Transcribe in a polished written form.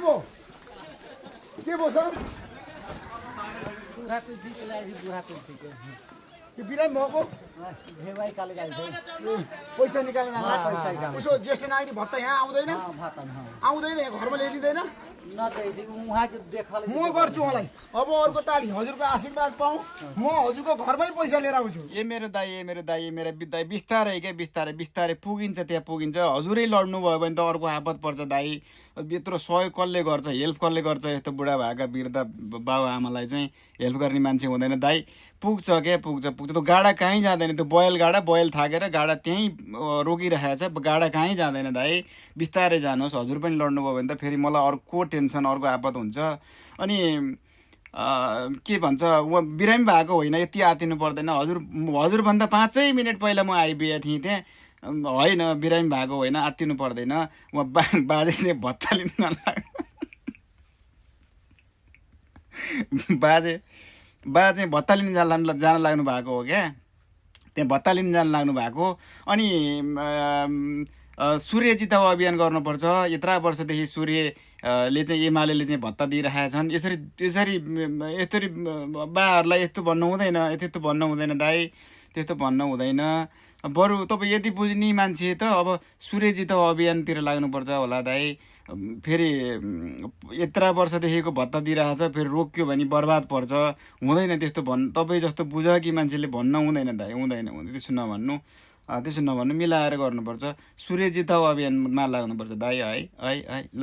भयो सर कि बिरामी भएको पैसा निकाल्न जाँदा उसो ज्येष्ठ नागरिक भत्ता यहाँ आउँदैन यहाँ घरमा ल्याइदिँदैन म गर्छु उहाँलाई अब अरूको ताली हजुरको आशीर्वाद पाऊँ म हजुरको घरमै पैसा लिएर आउँछु ए मेरो दाइ मेरो बिस्तारै क्या बिस्तारै पुगिन्छ त्यहाँ पुगिन्छ हजुरै लड्नु भयो भने त अर्को आपत पर्छ दाइ यत्रो सहयोग कसले गर्छ हेल्प कसले गर्छ यस्तो बुढा भएका वृद्ध बाउ आमालाई चाहिँ हेल्प गर्ने मान्छे हुँदैन दाइ पुग्छ त्यो गाडा कहीँ जाँदैन त्यो बयल थाकेर गाडा त्यहीँ रोकिरहेको छ गाडा कहीँ जाँदैन दाइ बिस्तारै जानुहोस् हजुर पनि लड्नुभयो भने त फेरि मलाई अर्को टेन्सन अर्को आपत हुन्छ अनि के भन्छ उहाँ बिरामी भएको होइन यति आतिनु पर्दैन हजुरभन्दा 5 मिनट पहिला म आइपुगेको थिएँ त्यहाँ होइन बिरामी भएको होइन आत्तिनु पर्दैन उहाँ बाजे चाहिँ भत्ता लिन बाजे चाहिँ भत्ता लिन जान लाग्नु भएको हो क्या त्यहाँ भत्ता लिन जान लाग्नु भएको अनि सूर्य जिताउ अभियान गर्नुपर्छ यत्रा वर्षदेखि सूर्यले चाहिँ एमाले चाहिँ भत्ता दिइरहेका छन् यसरी बाहरूलाई यस्तो भन्नु हुँदैन दाइ त्यस्तो भन्नु हुँदैन बरु तपाईँ यति बुझ्ने मान्छे त अब सूर्य जिताउ अभियानतिर लाग्नुपर्छ होला दाइ फेरि यत्रा वर्षदेखिको भत्ता दिइरहेको छ फेरि रोक्यो भने बर्बाद पर्छ हुँदैन त्यस्तो तपाईँ जस्तो बुझकी मान्छेले भन्न हुँदैन दाइ हुँदैन त्यसो नभन्नु मिलाएर गर्नुपर्छ सूर्य जिताउ अभियानमा लाग्नुपर्छ दाइ है ल